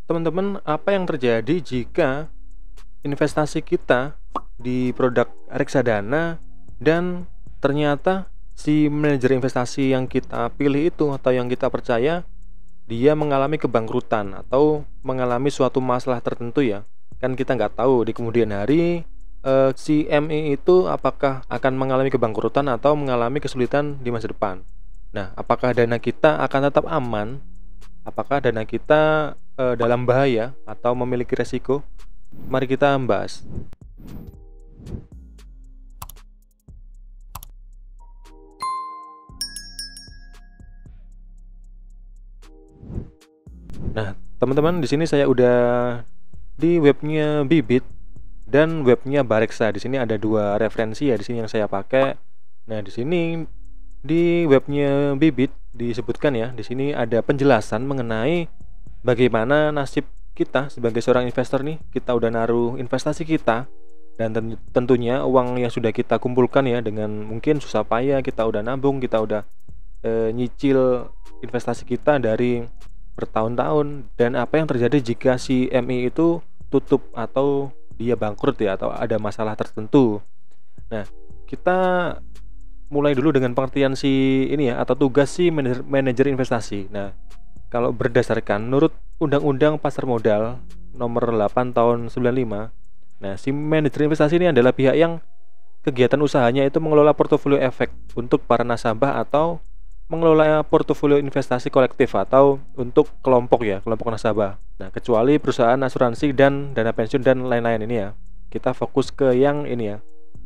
Teman-teman, apa yang terjadi jika investasi kita di produk reksadana dan ternyata si manajer investasi yang kita pilih itu atau yang kita percaya dia mengalami kebangkrutan atau mengalami suatu masalah tertentu ya. Kan kita nggak tahu di kemudian hari si MI itu apakah akan mengalami kebangkrutan atau mengalami kesulitan di masa depan. Nah, apakah dana kita akan tetap aman? Apakah dana kita dalam bahaya atau memiliki resiko? Mari kita bahas. Nah, teman-teman, di sini saya udah di webnya Bibit dan webnya Bareksa. Di sini ada dua referensi ya di sini yang saya pakai. Nah, di sini di webnya Bibit disebutkan ya, di sini ada penjelasan mengenai bagaimana nasib kita sebagai seorang investor nih. Kita udah naruh investasi kita dan tentunya uang yang sudah kita kumpulkan ya, dengan mungkin susah payah kita udah nabung, kita udah nyicil investasi kita dari bertahun-tahun. Dan apa yang terjadi jika si MI itu tutup atau dia bangkrut ya, atau ada masalah tertentu. Nah, kita mulai dulu dengan pengertian si ini ya, atau tugas si manajer investasi. Nah, kalau berdasarkan menurut Undang-Undang Pasar Modal nomor 8 tahun 95, nah si manajer investasi ini adalah pihak yang kegiatan usahanya itu mengelola portofolio efek untuk para nasabah atau mengelola portofolio investasi kolektif atau untuk kelompok ya, kelompok nasabah. Nah, kecuali perusahaan asuransi dan dana pensiun dan lain-lain ini ya. Kita fokus ke yang ini ya,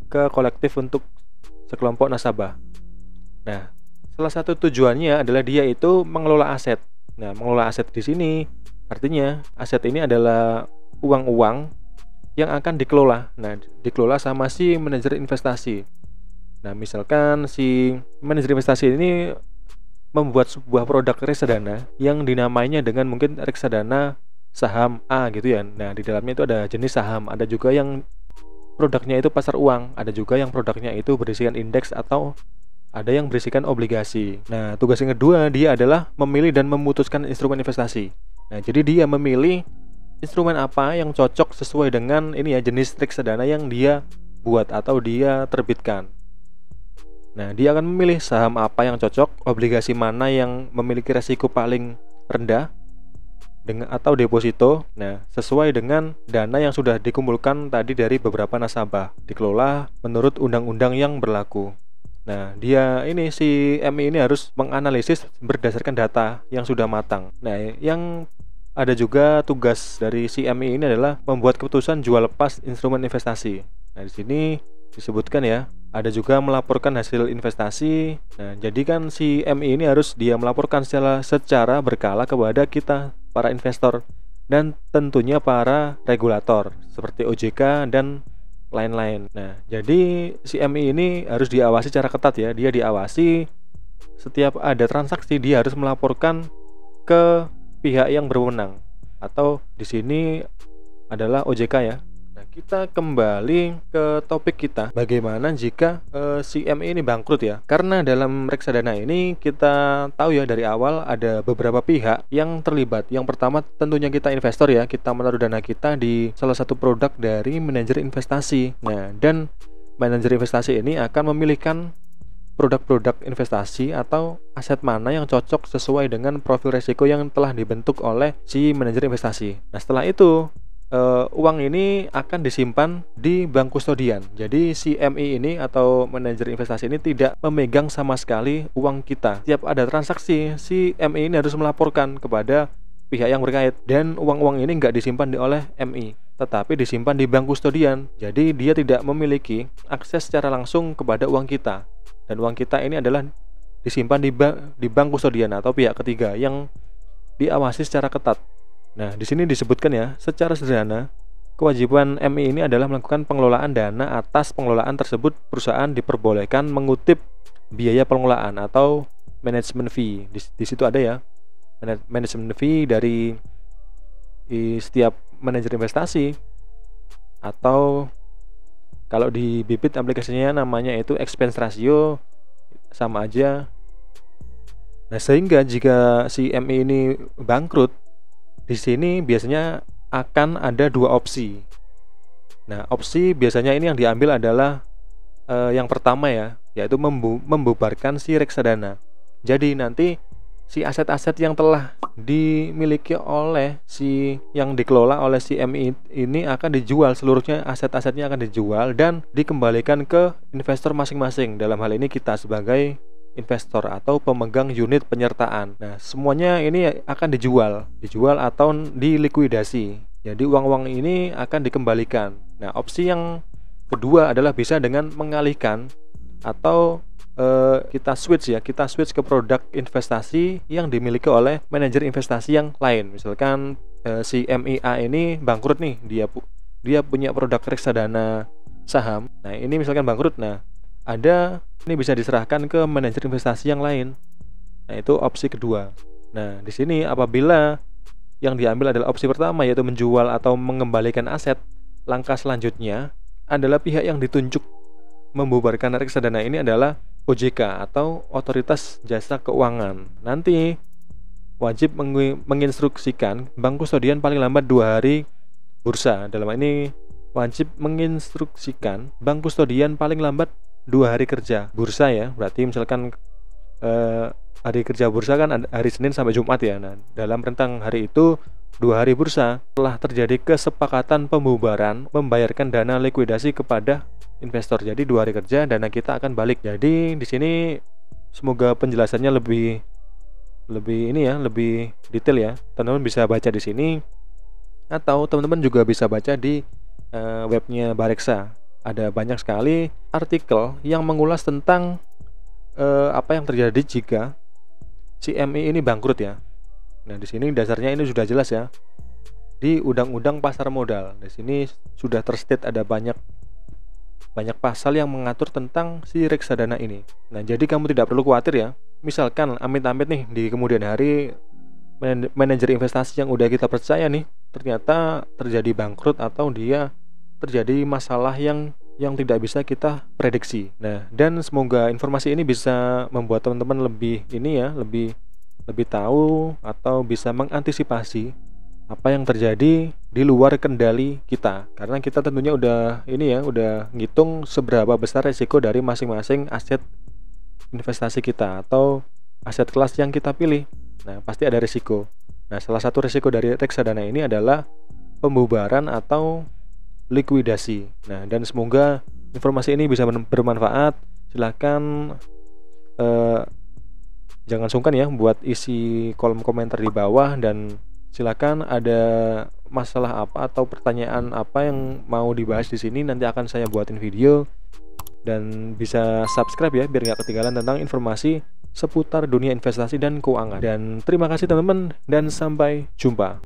ke kolektif untuk sekelompok nasabah. Nah, salah satu tujuannya adalah dia itu mengelola aset. Nah, mengelola aset di sini artinya aset ini adalah uang-uang yang akan dikelola. Nah, dikelola sama si manajer investasi. Nah, misalkan si manajer investasi ini membuat sebuah produk reksadana yang dinamainya dengan mungkin reksadana saham A gitu ya. Nah, di dalamnya itu ada jenis saham, ada juga yang produknya itu pasar uang, ada juga yang produknya itu berisikan indeks atau ada yang berisikan obligasi. Nah, tugas yang kedua dia adalah memilih dan memutuskan instrumen investasi. Nah, jadi dia memilih instrumen apa yang cocok sesuai dengan ini ya, jenis reksadana yang dia buat atau dia terbitkan. Nah, dia akan memilih saham apa yang cocok, obligasi mana yang memiliki resiko paling rendah dengan atau deposito. Nah, sesuai dengan dana yang sudah dikumpulkan tadi dari beberapa nasabah, dikelola menurut undang-undang yang berlaku. Nah, dia ini si MI ini harus menganalisis berdasarkan data yang sudah matang. Nah, yang ada juga tugas dari si MI ini adalah membuat keputusan jual lepas instrumen investasi. Nah, di sini disebutkan ya, ada juga melaporkan hasil investasi. Nah, jadi kan si MI ini harus dia melaporkan secara berkala kepada kita para investor dan tentunya para regulator seperti OJK dan lain-lain. Nah, jadi si MI ini harus diawasi secara ketat ya. Dia diawasi setiap ada transaksi dia harus melaporkan ke pihak yang berwenang atau di sini adalah OJK ya. Nah, kita kembali ke topik kita, bagaimana jika si MI ini bangkrut ya. Karena dalam reksadana ini kita tahu ya dari awal ada beberapa pihak yang terlibat. Yang pertama tentunya kita investor ya, kita menaruh dana kita di salah satu produk dari manajer investasi. Nah, dan manajer investasi ini akan memilihkan produk-produk investasi atau aset mana yang cocok sesuai dengan profil resiko yang telah dibentuk oleh si manajer investasi. Nah, setelah itu uang ini akan disimpan di bank kustodian. Jadi si MI ini atau manajer investasi ini tidak memegang sama sekali uang kita. Setiap ada transaksi, si MI ini harus melaporkan kepada pihak yang berkait, dan uang-uang ini nggak disimpan oleh MI, tetapi disimpan di bank kustodian. Jadi dia tidak memiliki akses secara langsung kepada uang kita, dan uang kita ini adalah disimpan di bank kustodian atau pihak ketiga yang diawasi secara ketat. Nah, di sini disebutkan ya, secara sederhana, kewajiban MI ini adalah melakukan pengelolaan dana. Atas pengelolaan tersebut, perusahaan diperbolehkan mengutip biaya pengelolaan atau management fee. Di situ ada ya, management fee dari setiap manajer investasi, atau kalau di Bibit aplikasinya namanya itu expense ratio, sama aja. Nah, sehingga jika si MI ini bangkrut, di sini biasanya akan ada dua opsi. Nah, opsi biasanya ini yang diambil adalah yang pertama ya, yaitu membubarkan si reksadana. Jadi nanti si aset-aset yang telah dimiliki oleh si yang dikelola oleh si MI ini akan dijual, seluruhnya aset-asetnya akan dijual dan dikembalikan ke investor masing-masing. Dalam hal ini kita sebagai investor atau pemegang unit penyertaan. Nah, semuanya ini akan dijual atau dilikuidasi. Jadi uang-uang ini akan dikembalikan. Nah, opsi yang kedua adalah bisa dengan mengalihkan atau kita switch ke produk investasi yang dimiliki oleh manajer investasi yang lain. Misalkan si MIA ini bangkrut nih, dia punya produk reksadana saham. Nah, ini misalkan bangkrut. Nah, ini bisa diserahkan ke manajer investasi yang lain. Nah, itu opsi kedua. Nah, di sini apabila yang diambil adalah opsi pertama, yaitu menjual atau mengembalikan aset, langkah selanjutnya adalah pihak yang ditunjuk membubarkan reksadana ini adalah OJK atau Otoritas Jasa Keuangan. Nanti wajib menginstruksikan bank kustodian paling lambat 2 hari bursa. Dalam ini wajib menginstruksikan bank kustodian paling lambat 2 hari kerja bursa ya. Berarti misalkan hari kerja bursa kan hari Senin sampai Jumat ya. Nah, dalam rentang hari itu 2 hari bursa telah terjadi kesepakatan pembubaran membayarkan dana likuidasi kepada investor. Jadi 2 hari kerja dana kita akan balik. Jadi di sini semoga penjelasannya lebih detail ya. Teman-teman bisa baca di sini atau teman-teman juga bisa baca di webnya Bareksa. Ada banyak sekali artikel yang mengulas tentang apa yang terjadi jika si MI ini bangkrut ya. Nah, di sini dasarnya ini sudah jelas ya. Di Undang-Undang Pasar Modal. Di sini sudah terstate ada banyak pasal yang mengatur tentang si reksadana ini. Nah, jadi kamu tidak perlu khawatir ya. Misalkan amit-amit nih di kemudian hari manajer investasi yang udah kita percaya nih ternyata terjadi bangkrut atau dia terjadi masalah yang tidak bisa kita prediksi. Nah, dan semoga informasi ini bisa membuat teman-teman lebih tahu atau bisa mengantisipasi apa yang terjadi di luar kendali kita, karena kita tentunya udah ngitung seberapa besar resiko dari masing-masing aset investasi kita atau aset kelas yang kita pilih. Nah, pasti ada resiko. Nah, salah satu resiko dari reksadana ini adalah pembubaran atau likuidasi. Nah, dan semoga informasi ini bisa bermanfaat. Silahkan jangan sungkan ya buat isi kolom komentar di bawah, dan silakan ada masalah apa atau pertanyaan apa yang mau dibahas di sini, nanti akan saya buatin video. Dan bisa subscribe ya biar nggak ketinggalan tentang informasi seputar dunia investasi dan keuangan. Dan terima kasih teman-teman dan sampai jumpa.